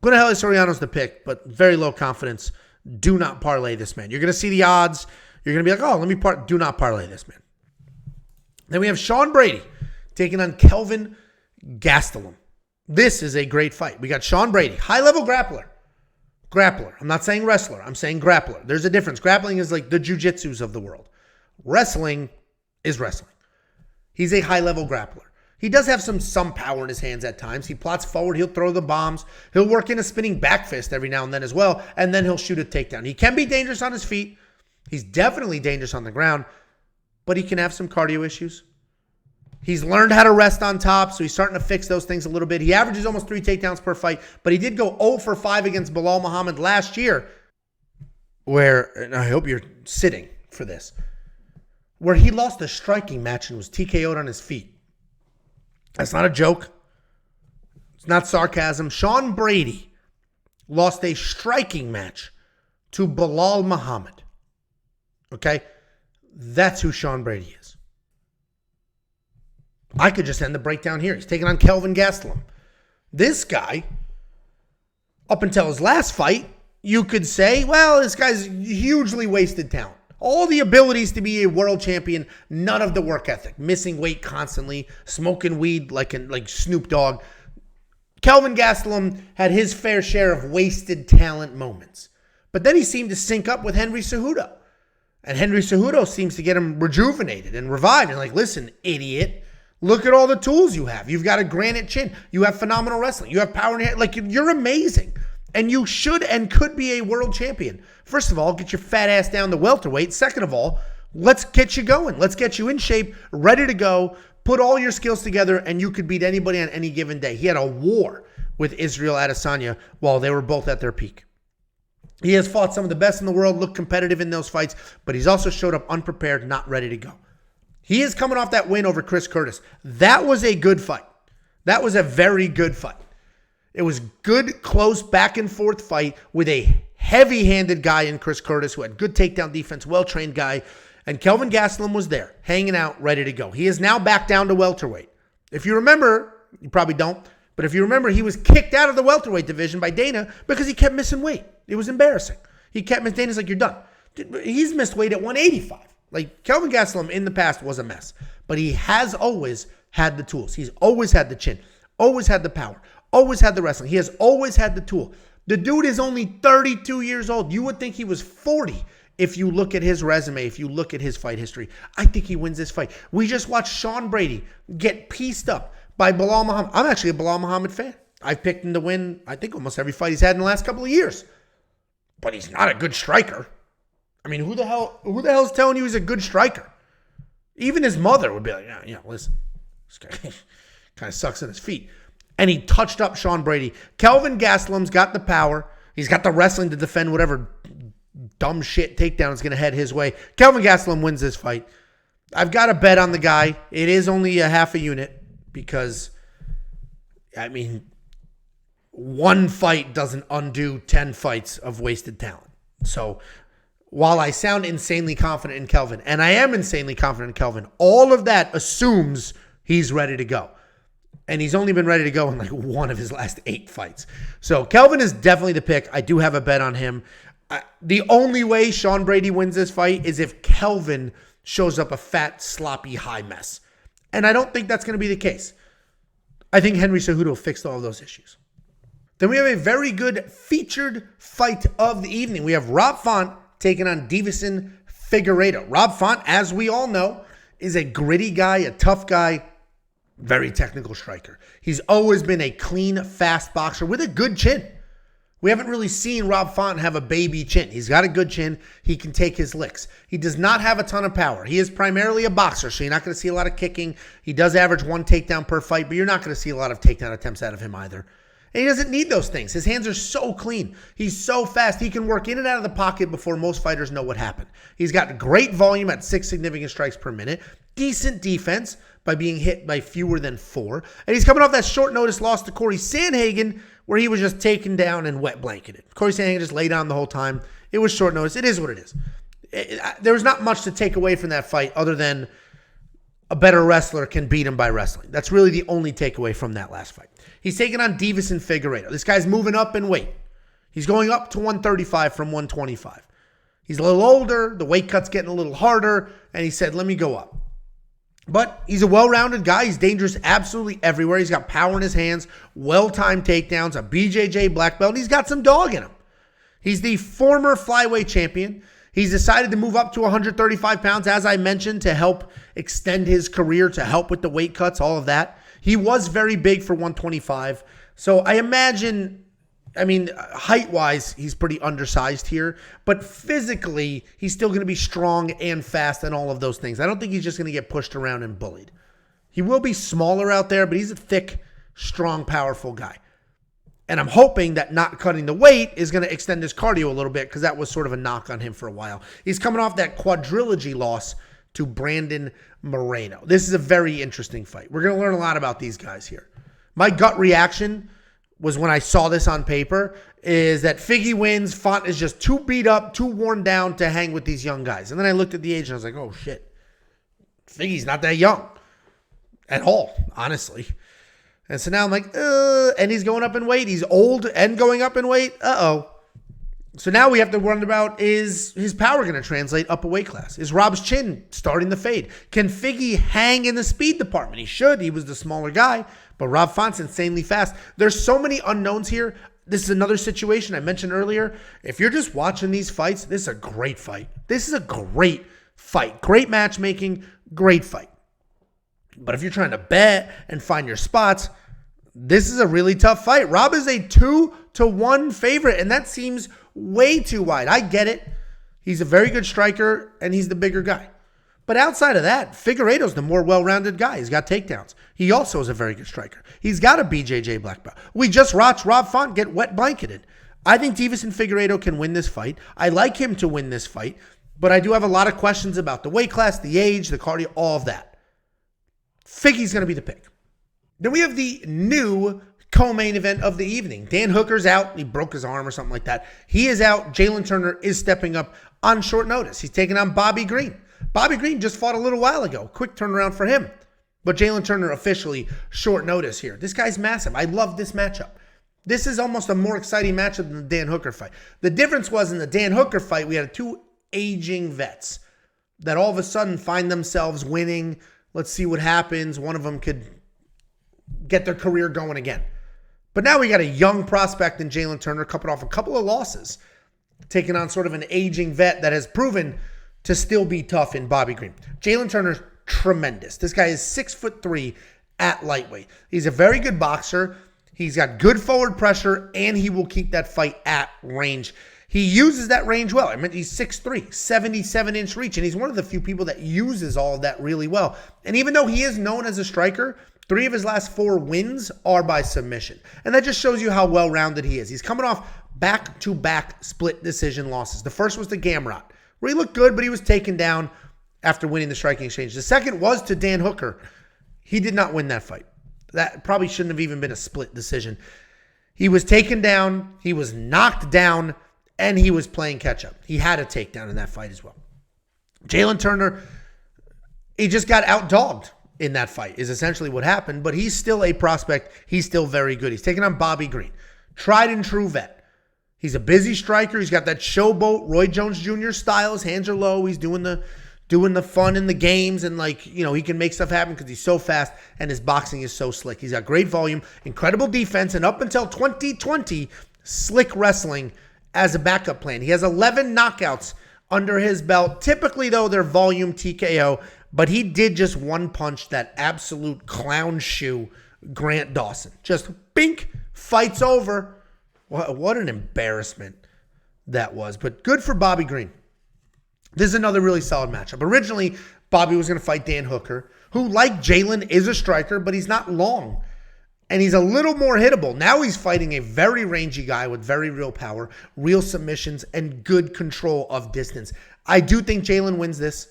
Guida Soriano's the pick, but very low confidence. Do not parlay this man. You're going to see the odds. You're going to be like, oh, let me do not parlay this man. Then we have Sean Brady taking on Kelvin Gastelum. This is a great fight. We got Sean Brady, high-level grappler. Grappler. I'm not saying wrestler. I'm saying grappler. There's a difference. Grappling is like the jujitsus of the world. Wrestling is wrestling. He's a high-level grappler. He does have some power in his hands at times. He plots forward. He'll throw the bombs. He'll work in a spinning back fist every now and then as well, and then he'll shoot a takedown. He can be dangerous on his feet. He's definitely dangerous on the ground, but he can have some cardio issues. He's learned how to rest on top, so he's starting to fix those things a little bit. He averages almost 3 takedowns per fight, but he did go 0 for 5 against Belal Muhammad last year, where, and I hope you're sitting for this, where he lost a striking match and was TKO'd on his feet. That's not a joke. It's not sarcasm. Sean Brady lost a striking match to Belal Muhammad. Okay? That's who Sean Brady is. I could just end the breakdown here. He's taking on Kelvin Gastelum. This guy, up until his last fight, you could say, well, this guy's hugely wasted talent. All the abilities to be a world champion, none of the work ethic. Missing weight constantly, smoking weed like Snoop Dogg. Kelvin Gastelum had his fair share of wasted talent moments. But then he seemed to sync up with Henry Cejudo. And Henry Cejudo seems to get him rejuvenated and revived. And like, listen, idiot, look at all the tools you have. You've got a granite chin. You have phenomenal wrestling. You have power in your head. Like, you're amazing. And you should and could be a world champion. First of all, get your fat ass down to welterweight. Second of all, let's get you going. Let's get you in shape, ready to go. Put all your skills together, and you could beat anybody on any given day. He had a war with Israel Adesanya while they were both at their peak. He has fought some of the best in the world, looked competitive in those fights, but he's also showed up unprepared, not ready to go. He is coming off that win over Chris Curtis. That was a good fight. That was a very good fight. It was good, close, back and forth fight with a heavy-handed guy in Chris Curtis who had good takedown defense, well-trained guy. And Kelvin Gastelum was there, hanging out, ready to go. He is now back down to welterweight. If you remember, you probably don't, but if you remember, he was kicked out of the welterweight division by Dana because he kept missing weight. It was embarrassing. He kept missing. Dana's like, you're done. He's missed weight at 185. Like, Kelvin Gastelum in the past was a mess, but he has always had the tools. He's always had the chin, always had the power, always had the wrestling. He has always had the tool. The dude is only 32 years old. You would think he was 40 if you look at his resume, if you look at his fight history. I think he wins this fight. We just watched Sean Brady get pieced up by Belal Muhammad. I'm actually a Belal Muhammad fan. I've picked him to win, I think, almost every fight he's had in the last couple of years. But he's not a good striker. I mean, who the hell is telling you he's a good striker? Even his mother would be like, yeah, listen, this guy kind of sucks in his feet. And he touched up Sean Brady. Kelvin Gastelum's got the power. He's got the wrestling to defend whatever dumb shit takedown is going to head his way. Kelvin Gastelum wins this fight. I've got a bet on the guy. It is only a half a unit because, I mean, one fight doesn't undo 10 fights of wasted talent. So while I sound insanely confident in Kelvin, and I am insanely confident in Kelvin, all of that assumes he's ready to go. And he's only been ready to go in like one of his last 8 fights. So Kelvin is definitely the pick. I do have a bet on him. The only way Sean Brady wins this fight is if Kelvin shows up a fat, sloppy, high mess. And I don't think that's going to be the case. I think Henry Cejudo fixed all of those issues. Then we have a very good featured fight of the evening. We have Rob Font taking on Deiveson Figueiredo. Rob Font, as we all know, is a gritty guy, a tough guy, very technical striker. He's always been a clean, fast boxer with a good chin. We haven't really seen Rob Font have a baby chin. He's got a good chin. He can take his licks. He does not have a ton of power. He is primarily a boxer, so you're not going to see a lot of kicking. He does average 1 takedown per fight, but you're not going to see a lot of takedown attempts out of him either. And he doesn't need those things. His hands are so clean. He's so fast. He can work in and out of the pocket before most fighters know what happened. He's got great volume at 6 significant strikes per minute. Decent defense by being hit by fewer than 4. And he's coming off that short notice loss to Corey Sandhagen where he was just taken down and wet blanketed. Corey Sandhagen just lay down the whole time. It was short notice. It is what it is. There was not much to take away from that fight other than a better wrestler can beat him by wrestling. That's really the only takeaway from that last fight. He's taking on Deiveson Figueiredo. This guy's moving up in weight. He's going up to 135 from 125. He's a little older. The weight cut's getting a little harder. And he said, let me go up. But he's a well-rounded guy. He's dangerous absolutely everywhere. He's got power in his hands, well-timed takedowns, a BJJ black belt. And he's got some dog in him. He's the former flyweight champion. He's decided to move up to 135 pounds, as I mentioned, to help extend his career, to help with the weight cuts, all of that. He was very big for 125. So I imagine, height-wise, he's pretty undersized here. But physically, he's still going to be strong and fast and all of those things. I don't think he's just going to get pushed around and bullied. He will be smaller out there, but he's a thick, strong, powerful guy. And I'm hoping that not cutting the weight is going to extend his cardio a little bit because that was sort of a knock on him for a while. He's coming off that quadrilogy loss to Brandon Moreno. This is a very interesting fight. We're going to learn a lot about these guys here. My gut reaction was when I saw this on paper is that Figgy wins. Font is just too beat up, too worn down to hang with these young guys. And then I looked at the age and I was like, oh shit. Figgy's not that young at all, honestly. And so now I'm like, and he's going up in weight. He's old and going up in weight. Uh-oh. So now we have to wonder about, is his power going to translate up a weight class? Is Rob's chin starting to fade? Can Figgy hang in the speed department? He should. He was the smaller guy. But Rob Font's insanely fast. There's so many unknowns here. This is another situation I mentioned earlier. If you're just watching these fights, this is a great fight. This is a great fight. Great matchmaking. Great fight. But if you're trying to bet and find your spots, this is a really tough fight. Rob is a 2-1 favorite, and that seems way too wide. I get it. He's a very good striker, and he's the bigger guy. But outside of that, Figueiredo's the more well-rounded guy. He's got takedowns. He also is a very good striker. He's got a BJJ black belt. We just watched Rob Font get wet blanketed. I think Deiveson Figueiredo can win this fight. I like him to win this fight, but I do have a lot of questions about the weight class, the age, the cardio, all of that. Figgy's going to be the pick. Then we have the new co-main event of the evening. Dan Hooker's out. He broke his arm or something like that. He is out. Jalen Turner is stepping up on short notice. He's taking on Bobby Green. Bobby Green just fought a little while ago. Quick turnaround for him. But Jalen Turner officially short notice here. This guy's massive. I love this matchup. This is almost a more exciting matchup than the Dan Hooker fight. The difference was in the Dan Hooker fight, we had 2 aging vets that all of a sudden find themselves winning. Let's see what happens. One of them could get their career going again. But now we got a young prospect in Jalen Turner coming off a couple of losses, taking on sort of an aging vet that has proven to still be tough in Bobby Green. Jalen Turner's tremendous. This guy is 6'3" at lightweight. He's a very good boxer. He's got good forward pressure, and he will keep that fight at range. He uses that range well. I mean, he's 6'3", 77-inch reach, and he's one of the few people that uses all of that really well. And even though he is known as a striker, 3 of his last 4 wins are by submission. And that just shows you how well-rounded he is. He's coming off back-to-back split decision losses. The first was to Gamrot, where he looked good, but he was taken down after winning the striking exchange. The second was to Dan Hooker. He did not win that fight. That probably shouldn't have even been a split decision. He was taken down, he was knocked down, and he was playing catch-up. He had a takedown in that fight as well. Jalen Turner, he just got outdogged in that fight is essentially what happened, but he's still a prospect. He's still very good. He's taking on Bobby Green. Tried and true vet. He's a busy striker. He's got that showboat Roy Jones Jr. style. His hands are low. He's doing the fun in the games, and he can make stuff happen because he's so fast and his boxing is so slick. He's got great volume, incredible defense, and up until 2020, slick wrestling as a backup plan. He has 11 knockouts under his belt. Typically, though, they're volume TKO, but he did just one punch that absolute clown shoe Grant Dawson. Just bink, fight's over. What an embarrassment that was. But good for Bobby Green. This is another really solid matchup. Originally, Bobby was going to fight Dan Hooker, who, like Jalen, is a striker, but he's not long. And he's a little more hittable. Now he's fighting a very rangy guy with very real power, real submissions, and good control of distance. I do think Jamey-Lyn wins this.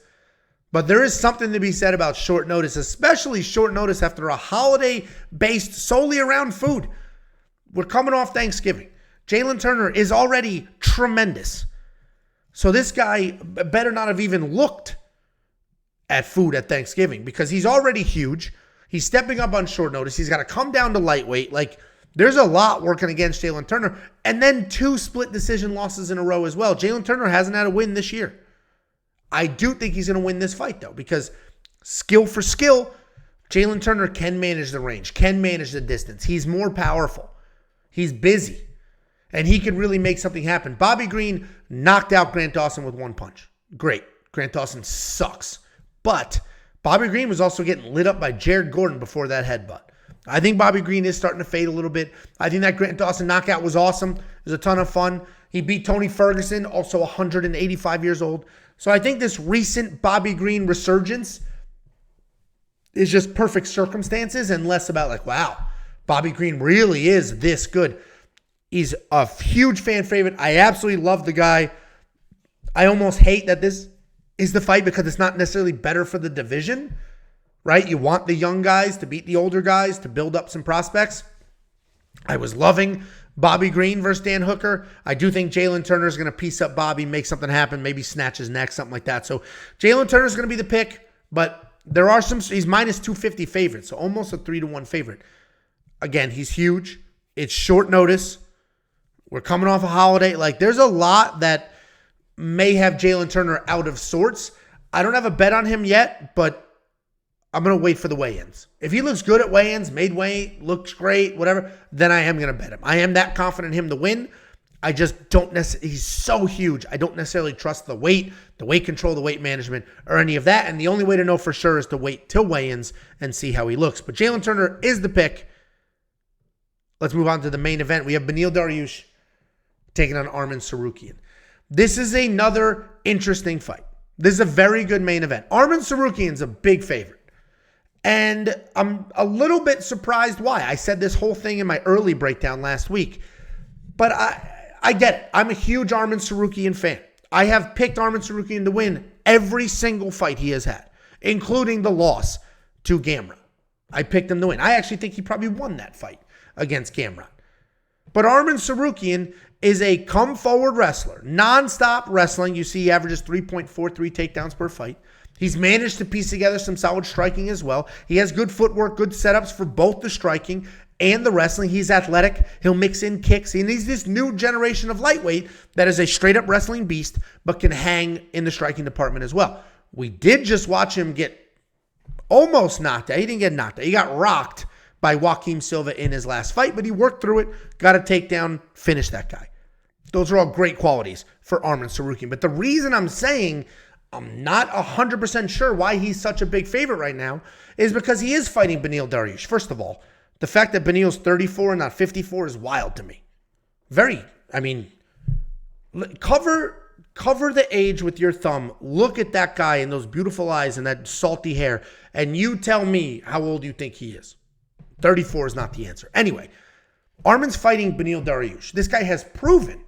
But there is something to be said about short notice, especially short notice after a holiday based solely around food. We're coming off Thanksgiving. Jamey-Lyn Turner is already tremendous. So this guy better not have even looked at food at Thanksgiving because he's already huge. He's stepping up on short notice. He's got to come down to lightweight. Like, there's a lot working against Jamey-Lyn Turner. And then 2 split decision losses in a row as well. Jamey-Lyn Turner hasn't had a win this year. I do think he's going to win this fight, though, because skill for skill, Jamey-Lyn Turner can manage the range, can manage the distance. He's more powerful. He's busy. And he can really make something happen. Bobby Green knocked out Grant Dawson with 1 punch. Great. Grant Dawson sucks. But Bobby Green was also getting lit up by Jared Gordon before that headbutt. I think Bobby Green is starting to fade a little bit. I think that Grant Dawson knockout was awesome. It was a ton of fun. He beat Tony Ferguson, also 185 years old. So I think this recent Bobby Green resurgence is just perfect circumstances and less about like, wow, Bobby Green really is this good. He's a huge fan favorite. I absolutely love the guy. I almost hate that this is the fight because it's not necessarily better for the division, right? You want the young guys to beat the older guys to build up some prospects. I was loving Bobby Green versus Dan Hooker. I do think Jamey-Lyn Turner is going to piece up Bobby, make something happen, maybe snatch his neck, something like that. So Jamey-Lyn Turner is going to be the pick, but there are some, he's minus 250 favorite, so almost a 3-1 favorite. Again, he's huge. It's short notice. We're coming off a holiday. Like, there's a lot that may have Jamey-Lyn Turner out of sorts. I don't have a bet on him yet, but I'm going to wait for the weigh-ins. If he looks good at weigh-ins, made weight, looks great, whatever, then I am going to bet him. I am that confident in him to win. I just don't necessarily, he's so huge. I don't necessarily trust the weight control, the weight management, or any of that. And the only way to know for sure is to wait till weigh-ins and see how he looks. But Jamey-Lyn Turner is the pick. Let's move on to the main event. We have Beneil Dariush taking on Arman Tsarukyan. This is another interesting fight. This is a very good main event. Arman Tsarukyan's a big favorite. And I'm a little bit surprised why. I said this whole thing in my early breakdown last week. But I get it. I'm a huge Arman Tsarukyan fan. I have picked Arman Tsarukyan to win every single fight he has had, including the loss to Gamrot. I picked him to win. I actually think he probably won that fight against Gamrot. But Arman Tsarukyan is a come-forward wrestler. Non-stop wrestling. You see he averages 3.43 takedowns per fight. He's managed to piece together some solid striking as well. He has good footwork, good setups for both the striking and the wrestling. He's athletic. He'll mix in kicks. And he's this new generation of lightweight that is a straight-up wrestling beast, but can hang in the striking department as well. We did just watch him get almost knocked out. He didn't get knocked out. He got rocked by Joaquim Silva in his last fight, but he worked through it, got a takedown, finished that guy. Those are all great qualities for Arman Tsarukyan. But the reason I'm saying I'm not 100% sure why he's such a big favorite right now is because he is fighting Beneil Dariush. First of all, the fact that Beneil's 34 and not 54 is wild to me. Cover the age with your thumb. Look at that guy and those beautiful eyes and that salty hair, and you tell me how old you think he is. 34 is not the answer. Anyway, Arman's fighting Beneil Dariush. This guy has proven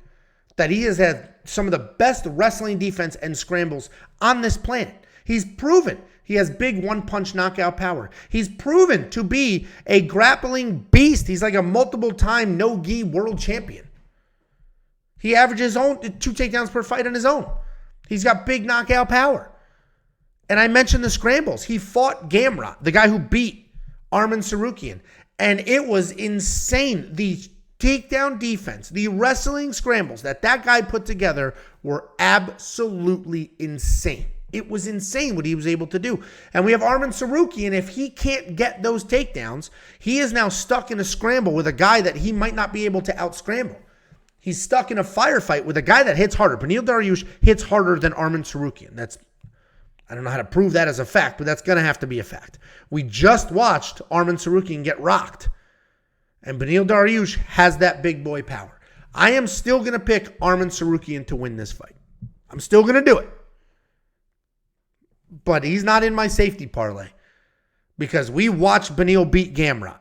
that he has had some of the best wrestling defense and scrambles on this planet. He's proven he has big one-punch knockout power. He's proven to be a grappling beast. He's like a multiple-time no-gi world champion. He averages 2 takedowns per fight on his own. He's got big knockout power. And I mentioned the scrambles. He fought Gamrot, the guy who beat Arman Tsarukyan, and it was insane. The takedown defense, the wrestling scrambles that guy put together were absolutely insane. It was insane what he was able to do. And we have Arman Tsarukyan. If he can't get those takedowns, he is now stuck in a scramble with a guy that he might not be able to out-scramble. He's stuck in a firefight with a guy that hits harder. Beneil Dariush hits harder than Arman Tsarukyan. I don't know how to prove that as a fact, but that's going to have to be a fact. We just watched Arman Tsarukyan get rocked. And Beneil Dariush has that big boy power. I am still going to pick Arman Tsarukyan to win this fight. I'm still going to do it. But he's not in my safety parlay. Because we watched Beneil beat Gamrot.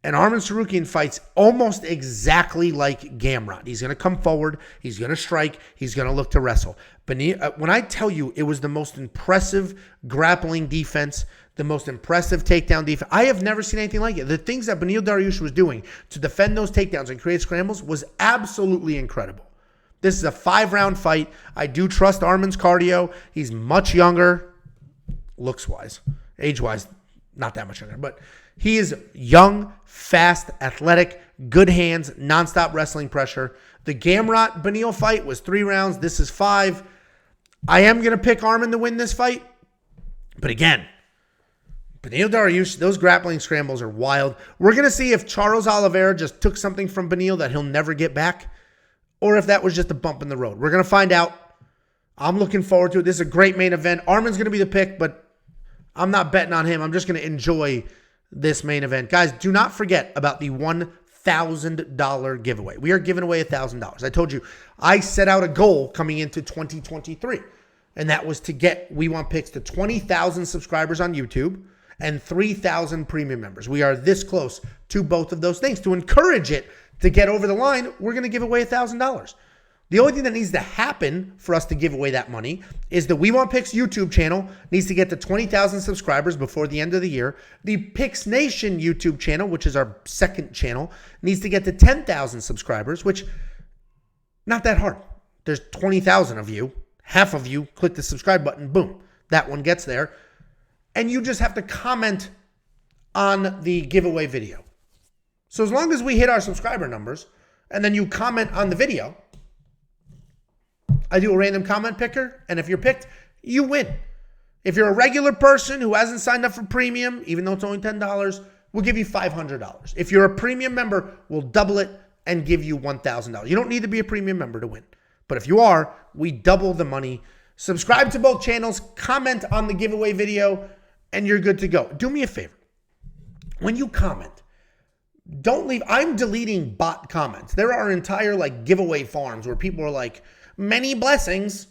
And Arman Tsarukyan fights almost exactly like Gamrot. He's going to come forward. He's going to strike. He's going to look to wrestle. When I tell you it was the most impressive grappling defense, the most impressive takedown defense, I have never seen anything like it. The things that Beneil Dariush was doing to defend those takedowns and create scrambles was absolutely incredible. This is a 5-round fight. I do trust Arman's cardio. He's much younger, looks-wise. Age-wise, not that much younger, but he is young, fast, athletic, good hands, nonstop wrestling pressure. The Gamrot Beneil fight was 3 rounds. This is 5. I am going to pick Arman to win this fight. But again, Beneil Dariush, those grappling scrambles are wild. We're going to see if Charles Oliveira just took something from Beneil that he'll never get back, or if that was just a bump in the road. We're going to find out. I'm looking forward to it. This is a great main event. Arman's going to be the pick, but I'm not betting on him. I'm just going to enjoy this main event. Guys, do not forget about the $1,000 giveaway. We are giving away $1,000. I told you, I set out a goal coming into 2023, and that was to get We Want Picks to 20,000 subscribers on YouTube and 3,000 premium members. We are this close to both of those things. To encourage it to get over the line, we're going to give away $1,000. The only thing that needs to happen for us to give away that money is the We Want Picks YouTube channel needs to get to 20,000 subscribers before the end of the year. The Picks Nation YouTube channel, which is our second channel, needs to get to 10,000 subscribers, which not that hard. There's 20,000 of you. Half of you click the subscribe button. Boom. That one gets there. And you just have to comment on the giveaway video. So as long as we hit our subscriber numbers and then you comment on the video, I do a random comment picker, and if you're picked, you win. If you're a regular person who hasn't signed up for premium, even though it's only $10, we'll give you $500. If you're a premium member, we'll double it and give you $1,000. You don't need to be a premium member to win. But if you are, we double the money. Subscribe to both channels, comment on the giveaway video, and you're good to go. Do me a favor. When you comment, don't leave. I'm deleting bot comments. There are entire giveaway farms where people are like, many blessings.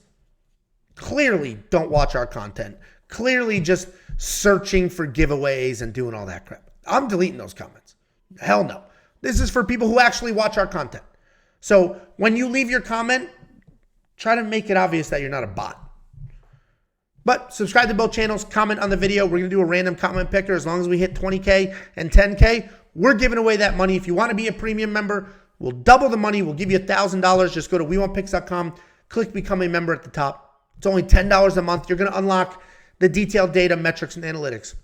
Clearly don't watch our content. Clearly just searching for giveaways and doing all that crap. I'm deleting those comments. Hell no. This is for people who actually watch our content. So when you leave your comment, try to make it obvious that you're not a bot. But subscribe to both channels, comment on the video. We're going to do a random comment picker. As long as we hit 20K and 10K, we're giving away that money. If you want to be a premium member, we'll double the money. We'll give you $1,000. Just go to WeWantPicks.com, click Become a Member at the top. It's only $10 a month. You're going to unlock the detailed data, metrics, and analytics.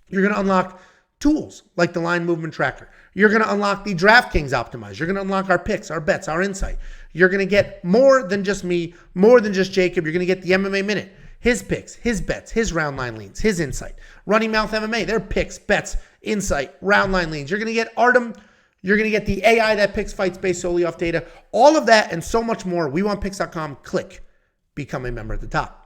You're going to unlock tools like the line movement tracker. You're going to unlock the DraftKings optimizer. You're going to unlock our picks, our bets, our insight. You're going to get more than just me, more than just Jacob. You're going to get the MMA Minute, his picks, his bets, his round line leans, his insight. Running Mouth MMA, their picks, bets, insight, round line leans. You're going to get Artem. You're going to get the AI that picks fights based solely off data. All of that and so much more. WeWantPicks.com. Click Become a Member at the top.